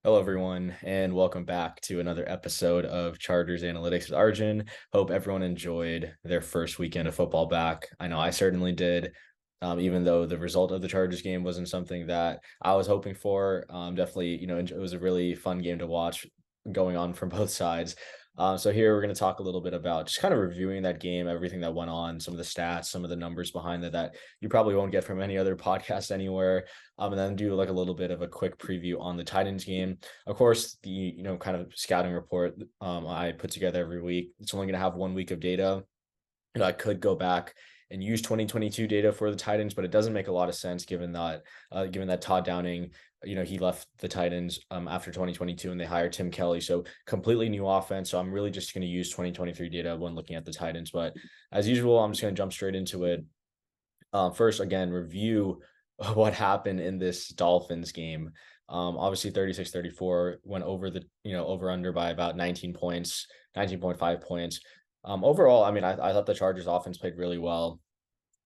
Hello, everyone, and welcome back to another episode of Chargers Analytics with Arjun. Hope everyone enjoyed their first weekend of football back. I know I certainly did, even though the result of the Chargers game wasn't something that I was hoping for. Definitely, it was a really fun game to watch going on from both sides. So here we're going to talk a little bit about just kind of reviewing that game, everything that went on, some of the stats, some of the numbers behind that you probably won't get from any other podcast anywhere. And then do like a little bit of a quick preview on the Titans game. Of course, the kind of scouting report I put together every week. It's only going to have 1 week of data. I could go back and use 2022 data for the Titans, but it doesn't make a lot of sense given that Todd Downing, he left the Titans after 2022 and they hired Tim Kelly. So completely new offense. So I'm really just going to use 2023 data when looking at the Titans. But as usual, I'm just going to jump straight into it. First, again, review what happened in this Dolphins game. Obviously 36-34 went over the, over under by about 19 points, 19.5 points. Overall, I mean, I thought the Chargers offense played really well.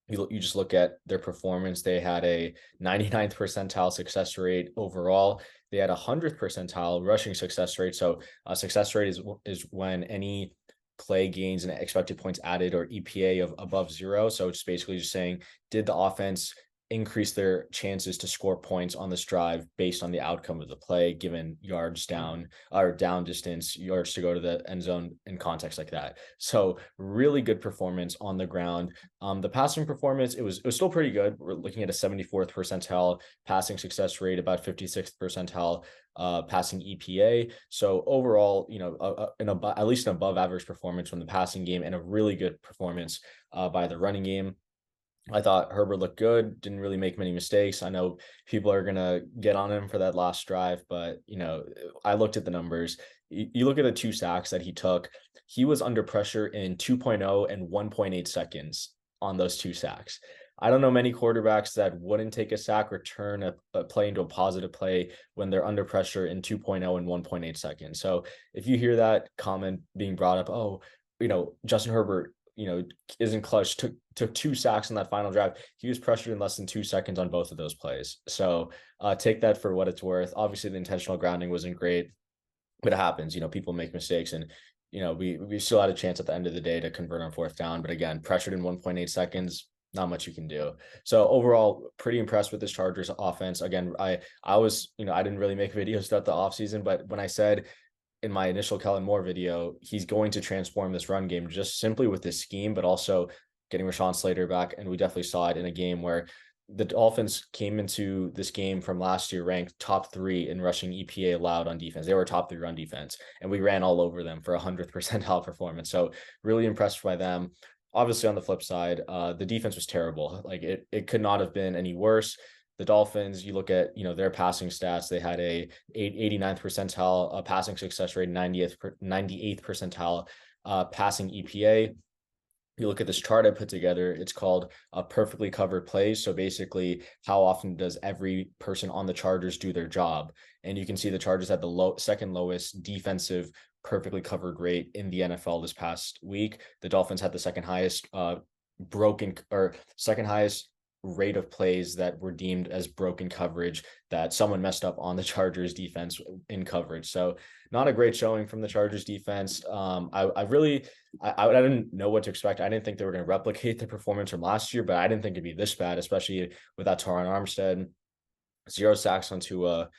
You just look at their performance. They had a 99th percentile success rate overall. They had a 100th percentile rushing success rate. So success rate is when any play gains and expected points added or EPA of above 0. So it's basically just saying, did the offense increase their chances to score points on this drive based on the outcome of the play, given yards down or down distance, yards to go to the end zone in context like that. So really good performance on the ground. The passing performance, it was still pretty good. We're looking at a 74th percentile passing success rate, about 56th percentile passing EPA. So overall, at least an above average performance from the passing game and a really good performance by the running game. I thought Herbert looked good, didn't really make many mistakes. I know people are going to get on him for that last drive, but, I looked at the numbers. You look at the 2 sacks that he took, he was under pressure in 2.0 and 1.8 seconds on those 2 sacks. I don't know many quarterbacks that wouldn't take a sack or turn a play into a positive play when they're under pressure in 2.0 and 1.8 seconds. So if you hear that comment being brought up, oh, Justin Herbert, isn't clutch, took 2 sacks in that final drive. He was pressured in less than 2 seconds on both of those plays. So take that for what it's worth. Obviously, the intentional grounding wasn't great, but it happens. People make mistakes, and we still had a chance at the end of the day to convert on 4th down. But again, pressured in 1.8 seconds, not much you can do. So overall, pretty impressed with this Chargers offense. Again, I was, I didn't really make videos throughout the offseason, but when I said in my initial Kellen Moore video, he's going to transform this run game just simply with this scheme, but also getting Rashawn Slater back. And we definitely saw it in a game where the Dolphins came into this game from last year ranked top 3 in rushing EPA allowed on defense. They were top 3 run defense, and we ran all over them for 100th percentile performance. So really impressed by them. Obviously, on the flip side, the defense was terrible. Like it could not have been any worse. The Dolphins, you look at, their passing stats, they had a 89th percentile passing success rate, 98th percentile passing EPA. You look at this chart I put together, it's called perfectly covered plays. So basically, how often does every person on the Chargers do their job? And you can see the Chargers had the second lowest defensive perfectly covered rate in the NFL this past week. The Dolphins had the second highest second highest rate of plays that were deemed as broken coverage, that someone messed up on the Chargers defense in coverage. So not a great showing from the Chargers defense. I didn't know what to expect. I didn't think they were going to replicate the performance from last year, but I didn't think it'd be this bad, especially without Teron Armstead. 0 sacks on Tua.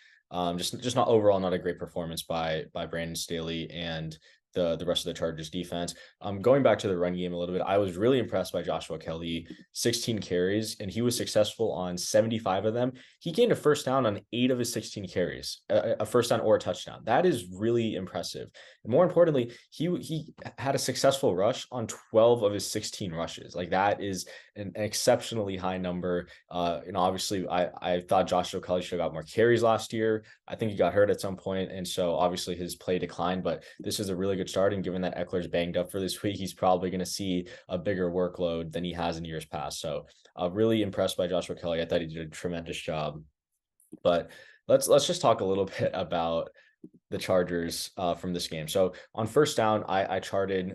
Just not overall, not a great performance by Brandon Staley and the rest of the Chargers defense. Going back to the run game a little bit, I was really impressed by Joshua Kelly, 16 carries, and he was successful on 75 of them. He gained a first down on 8 of his 16 carries, a first down or a touchdown. That is really impressive. And more importantly, he had a successful rush on 12 of his 16 rushes. Like that is an exceptionally high number. Obviously I thought Joshua Kelly should have got more carries last year. I think he got hurt at some point, and so obviously his play declined, but this is a really good start. And given that Eckler's banged up for this week, he's probably going to see a bigger workload than he has in years past. So really impressed by Joshua Kelly. I thought he did a tremendous job. But let's just talk a little bit about the Chargers from this game. So on first down, I charted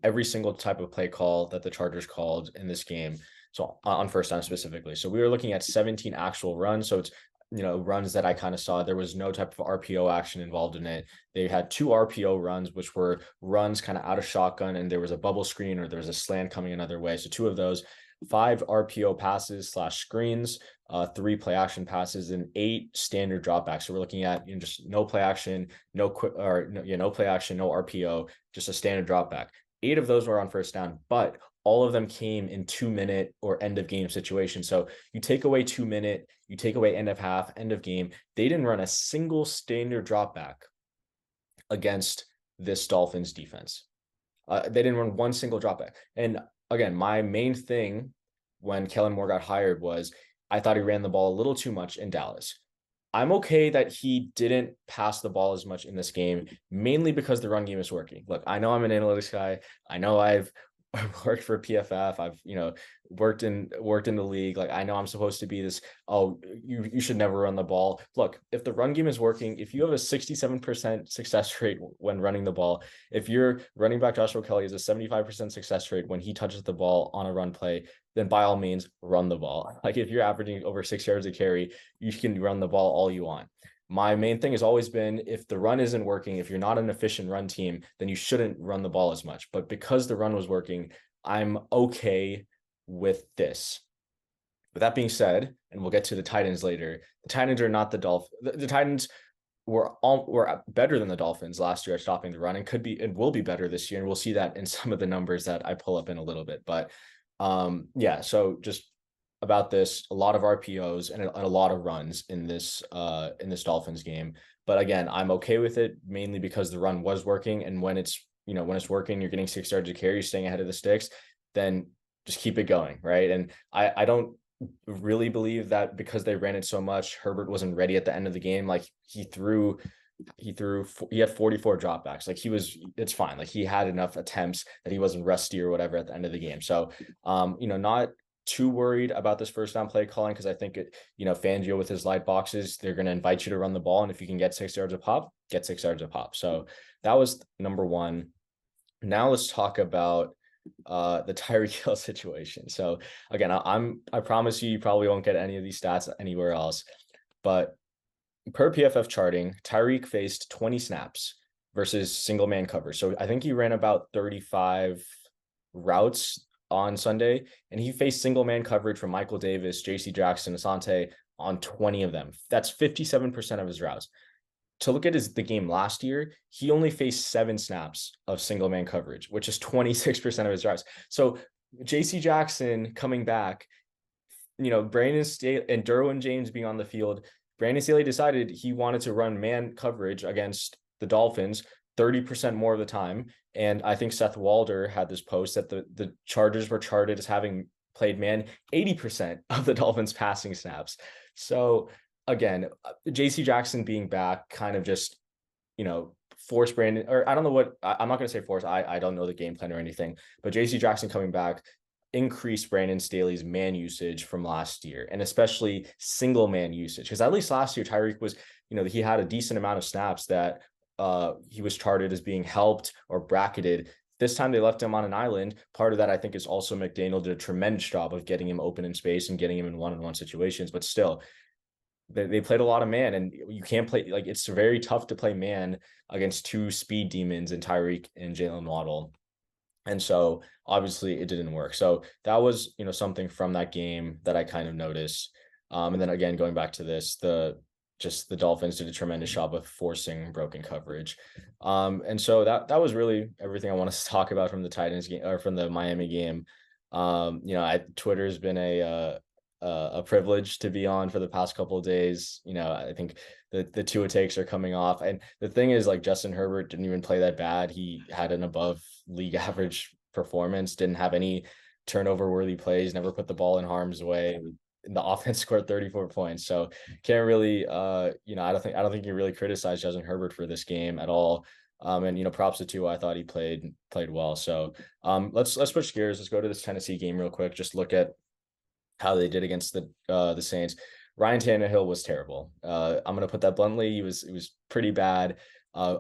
every single type of play call that the Chargers called in this game. So on first down specifically. So we were looking at 17 actual runs. So it's runs that I kind of saw, there was no type of RPO action involved in it. They had 2 RPO runs, which were runs kind of out of shotgun, and there was a bubble screen or there was a slant coming another way. So 2 of those, 5 RPO passes slash screens, 3 play action passes, and 8 standard dropbacks. So we're looking at just no play action, no quick or no, no play action, no RPO, just a standard dropback. 8 of those were on first down, but all of them came in 2-minute or end of game situations. So you take away 2-minute, you take away end of half, end of game. They didn't run a single standard drop back against this Dolphins defense. They didn't run one single drop back. And again, my main thing when Kellen Moore got hired was I thought he ran the ball a little too much in Dallas. I'm okay that he didn't pass the ball as much in this game, mainly because the run game is working. Look, I know I'm an analytics guy. I know I've worked for PFF. I've, worked in the league. Like, I know I'm supposed to be this, oh, you should never run the ball. Look, if the run game is working, if you have a 67% success rate when running the ball, if your running back Joshua Kelly has a 75% success rate when he touches the ball on a run play, then by all means run the ball. Like, if you're averaging over 6 yards a carry, you can run the ball all you want. My main thing has always been, if the run isn't working, if you're not an efficient run team, then you shouldn't run the ball as much. But because the run was working, I'm okay with this. With that being said, and we'll get to the Titans later, the Titans are not the Dolphins. The Titans were better than the Dolphins last year at stopping the run, and could be and will be better this year. And we'll see that in some of the numbers that I pull up in a little bit. But yeah, so just about this, a lot of RPOs and a lot of runs in this Dolphins game. But again, I'm okay with it, mainly because the run was working. And when it's working, you're getting 6 yards of carry, staying ahead of the sticks, then just keep it going, right? And I don't really believe that because they ran it so much, Herbert wasn't ready at the end of the game. Like, he had 44 dropbacks. Like, it's fine. Like, he had enough attempts that he wasn't rusty or whatever at the end of the game. So, not too worried about this first down play calling, because I think Fangio with his light boxes, they're going to invite you to run the ball. And if you can get 6 yards a pop, get 6 yards a pop. So that was number one. Now let's talk about the Tyreek Hill situation. So again, I promise you probably won't get any of these stats anywhere else, but per PFF charting, Tyreek faced 20 snaps versus single man coverage. So I think he ran about 35 routes on Sunday, and he faced single man coverage from Michael Davis, JC Jackson, Asante on 20 of them. That's 57% of his routes. To look at the game last year, he only faced 7 snaps of single man coverage, which is 26% of his routes. So JC Jackson coming back, Brandon Staley and Derwin James being on the field, Brandon Staley decided he wanted to run man coverage against the Dolphins 30% more of the time. And I think Seth Walder had this post that the Chargers were charted as having played man 80% of the Dolphins passing snaps. So again, JC Jackson being back kind of just, force Brandon, or I don't know what, I'm not going to say force. I don't know the game plan or anything, but JC Jackson coming back increased Brandon Staley's man usage from last year, and especially single man usage. Because at least last year, Tyreek was, he had a decent amount of snaps that he was charted as being helped or bracketed. This time they left him on an island. Part of that, I think, is also McDaniel did a tremendous job of getting him open in space and getting him in one-on-one situations, but still, they played a lot of man, and you can't play, like, it's very tough to play man against 2 speed demons in Tyreek and Jalen Waddle. And so obviously it didn't work. So that was, something from that game that I kind of noticed. And then again, going back to this, the Dolphins did a tremendous job of forcing broken coverage. And so that was really everything I wanted to talk about from the Titans game, or from the Miami game. Twitter's been a privilege to be on for the past couple of days. I think the Tua takes are coming off, and the thing is, like, Justin Herbert didn't even play that bad. He had an above league average performance, didn't have any turnover worthy plays, never put the ball in harm's way. The offense scored 34 points. So can't really, I don't think you really criticize Justin Herbert for this game at all. And props to Tua. I thought he played well. So let's switch gears. Let's go to this Tennessee game real quick. Just look at how they did against the Saints. Ryan Tannehill was terrible. I'm going to put that bluntly. It was pretty bad.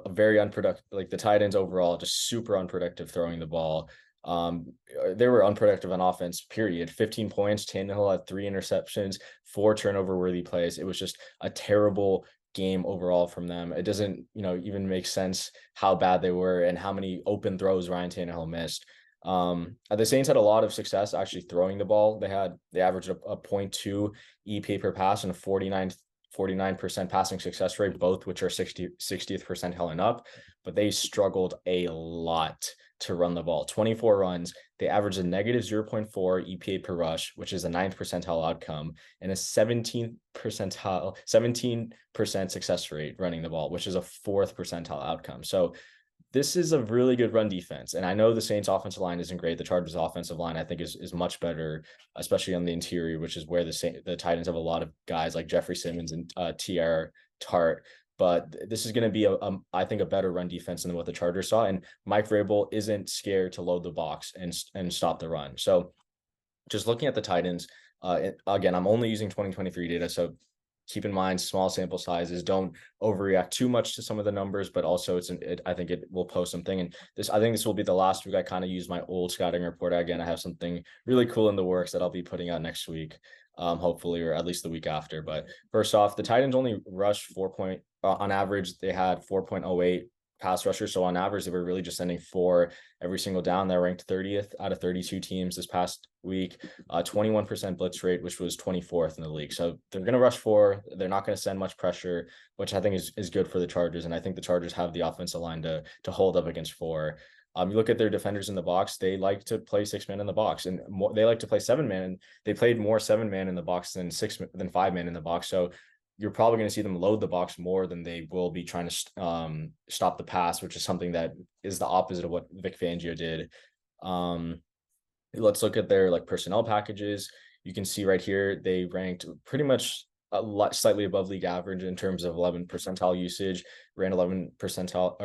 Very unproductive. Like, the Titans overall, just super unproductive throwing the ball. They were unproductive on offense, period. 15 points. Tannehill had 3 interceptions, 4 turnover-worthy plays. It was just a terrible game overall from them. It doesn't, even make sense how bad they were and how many open throws Ryan Tannehill missed. The Saints had a lot of success actually throwing the ball. They averaged a 0.2 EPA per pass and a 49% passing success rate, both which are 60th percentile and up, but they struggled a lot to run the ball. 24 runs, they averaged a negative 0.4 EPA per rush, which is a 9th percentile outcome, and a 17% success rate running the ball, which is a 4th percentile outcome. So this is a really good run defense. And I know the Saints offensive line isn't great. The Chargers offensive line, I think, is much better, especially on the interior, which is where the Titans have a lot of guys like Jeffrey Simmons and T.R. Tart. But this is going to be I think, a better run defense than what the Chargers saw. And Mike Vrabel isn't scared to load the box and stop the run. So just looking at the Titans, again, I'm only using 2023 data. So keep in mind small sample sizes. Don't overreact too much to some of the numbers, but also I think it will post something. And I think this will be the last week I kind of use my old scouting report. Again, I have something really cool in the works that I'll be putting out next week, hopefully, or at least the week after. But first off, the Titans only rushed on average, they had 4.08 pass rushers. So on average, they were really just sending 4 every single down. They're ranked 30th out of 32 teams this past week, 21% blitz rate, which was 24th in the league. So they're going to rush 4. They're not going to send much pressure, which I think is good for the Chargers. And I think the Chargers have the offensive line to hold up against 4. You look at their defenders in the box, they like to play 6-man in the box, and they like to play 7-man. And they played more 7-man in the box than 5-man in the box. So you're probably going to see them load the box more than they will be trying to stop the pass, which is something that is the opposite of what Vic Fangio did. Let's look at their personnel packages. You can see right here, they ranked pretty much slightly above league average in terms of 11 percentile usage, ran 11 personnel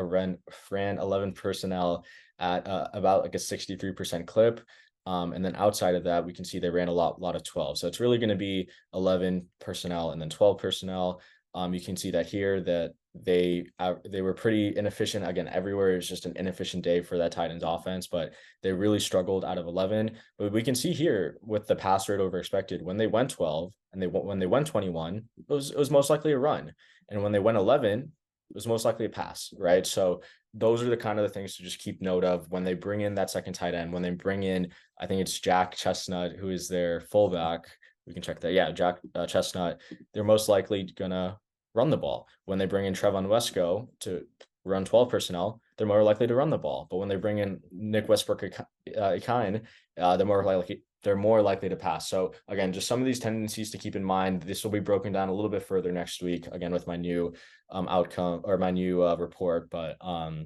at about a 63% clip. And then outside of that, we can see they ran a lot of 12. So it's really going to be 11 personnel and then 12 personnel. You can see that here that they were pretty inefficient. Again, everywhere is just an inefficient day for that Titans offense, but they really struggled out of 11. But we can see here with the pass rate over expected, when they went 12 and when they went 21, it was most likely a run. And when they went 11, it was most likely a pass, right? So those are the kind of the things to just keep note of when they bring in that second tight end, when they bring in, I think it's Jack Chestnut, who is their fullback. We can check that. Yeah, Jack Chestnut. They're most likely going to run the ball. When they bring in Trevon Wesco to run 12 personnel, they're more likely to run the ball. But when they bring in Nick Westbrook-Ikhine, they're more likely to pass. So again, just some of these tendencies to keep in mind. This will be broken down a little bit further next week, again, with my new outcome or my new report. But I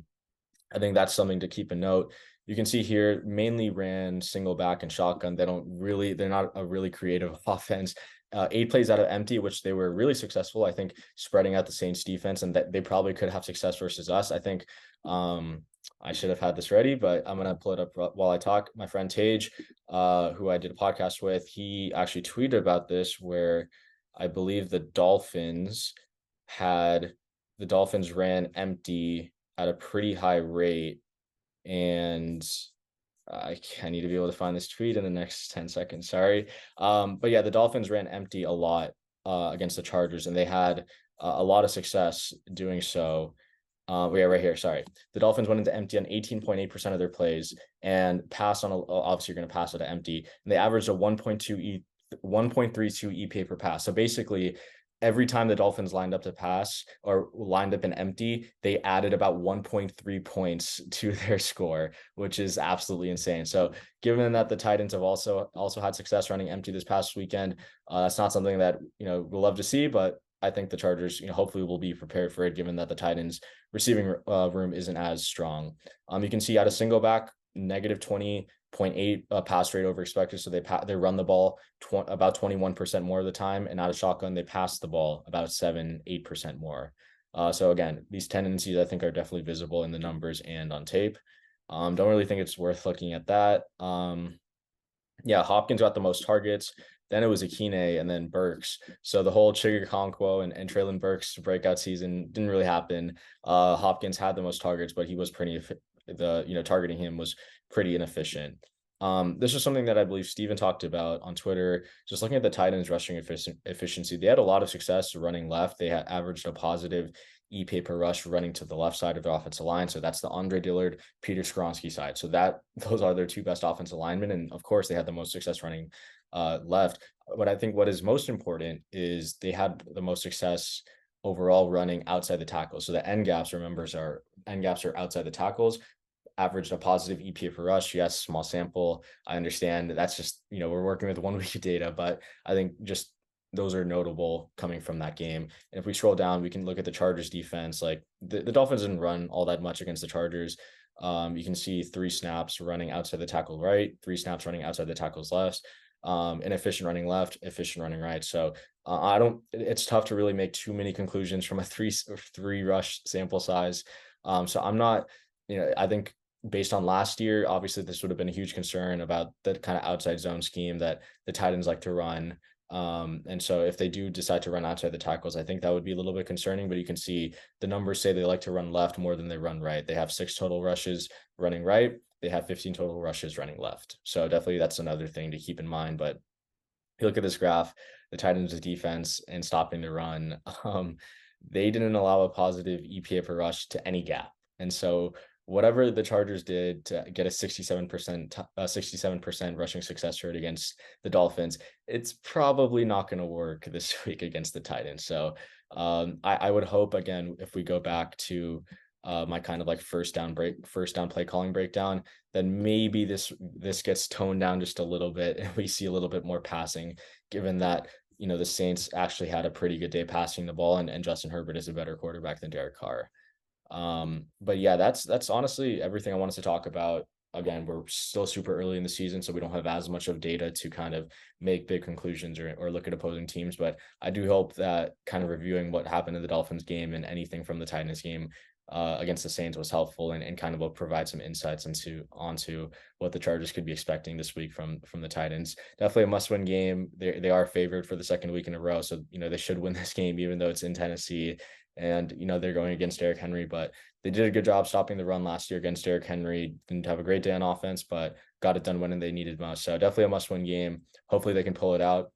think that's something to keep a note. You can see here, mainly ran single back and shotgun. They're not a really creative offense. 8 plays out of empty, which they were really successful, I think, spreading out the Saints defense, and that they probably could have success versus us. I think I should have had this ready, but I'm going to pull it up while I talk. My friend Tage, who I did a podcast with, he actually tweeted about this, where I believe the Dolphins ran empty at a pretty high rate. And I need to be able to find this tweet in the next 10 seconds. Sorry. But yeah, the Dolphins ran empty a lot against the Chargers, and they had a lot of success doing so. Yeah, right here. Sorry. The Dolphins went into empty on 18.8% of their plays and passed on, obviously you're going to pass it to empty. And they averaged a 1.32 EPA per pass. So basically, every time the Dolphins lined up to pass or lined up in empty, they added about 1.3 points to their score, which is absolutely insane. So given that the Titans have also had success running empty this past weekend, that's not something that, we'll love to see, but I think the Chargers, hopefully will be prepared for it, given that the Titans receiving room isn't as strong. You can see out of single back, negative 20.8 pass rate over expected. So they run the ball about 21% more of the time, and out of shotgun, they pass the ball about 7-8% more. So again, these tendencies I think are definitely visible in the numbers and on tape. Don't really think it's worth looking at that. Yeah, Hopkins got the most targets. Then it was Ikhine and then Burks. So the whole Chigakonkwo and Treylon Burks breakout season didn't really happen. Hopkins had the most targets, but he was targeting him was pretty inefficient. This is something that I believe Steven talked about on Twitter. Just looking at the Titans' rushing efficiency, they had a lot of success running left. They had averaged a positive EPA per rush running to the left side of the offensive line. So that's the Andre Dillard, Peter Skronsky side. So that those are their two best offensive linemen, and of course they had the most success running left. But I think what is most important is they had the most success overall running outside the tackles. So the end gaps are outside the tackles, averaged a positive EPA per rush. Yes, small sample. I understand that's just, we're working with 1 week of data, but I think just those are notable coming from that game. And if we scroll down, we can look at the Chargers defense. Like the Dolphins didn't run all that much against the Chargers. You can see 3 snaps running outside the tackle right, 3 snaps running outside the tackles left, inefficient running left, efficient running right. So it's tough to really make too many conclusions from a three rush sample size. So I'm not, I think based on last year, obviously this would have been a huge concern about the kind of outside zone scheme that the Titans like to run. And so if they do decide to run outside the tackles, I think that would be a little bit concerning, but you can see the numbers say they like to run left more than they run right. They have 6 total rushes running right. They have 15 total rushes running left. So definitely that's another thing to keep in mind. But if you look at this graph, the Titans' defense and stopping the run, they didn't allow a positive EPA per rush to any gap. And so whatever the Chargers did to get a 67% rushing success rate against the Dolphins, it's probably not going to work this week against the Titans. So I would hope, again, if we go back to my kind of like first down play calling breakdown, then maybe this gets toned down just a little bit and we see a little bit more passing, given that the Saints actually had a pretty good day passing the ball, and Justin Herbert is a better quarterback than Derek Carr. But yeah, that's honestly everything I wanted to talk about. Again, we're still super early in the season, so we don't have as much of data to kind of make big conclusions or look at opposing teams. But I do hope that kind of reviewing what happened in the Dolphins game and anything from the Titans game against the Saints was helpful, and kind of will provide some insights onto what the Chargers could be expecting this week from the Titans. Definitely a must-win game. They are favored for the second week in a row, so they should win this game, even though it's in Tennessee. And they're going against Derrick Henry, but they did a good job stopping the run last year against Derrick Henry. Didn't have a great day on offense, but got it done when they needed most. So definitely a must-win game. Hopefully they can pull it out.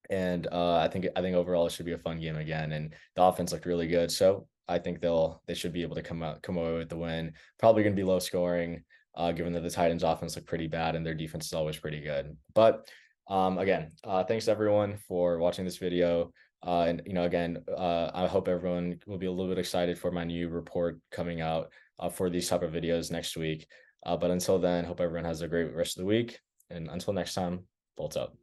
And I think overall it should be a fun game again. And the offense looked really good, so I think they should be able to come away with the win. Probably going to be low scoring, given that the Titans' offense looked pretty bad and their defense is always pretty good. But again, thanks everyone for watching this video. And again, I hope everyone will be a little bit excited for my new report coming out for these type of videos next week. But until then, hope everyone has a great rest of the week. And until next time, bolts up.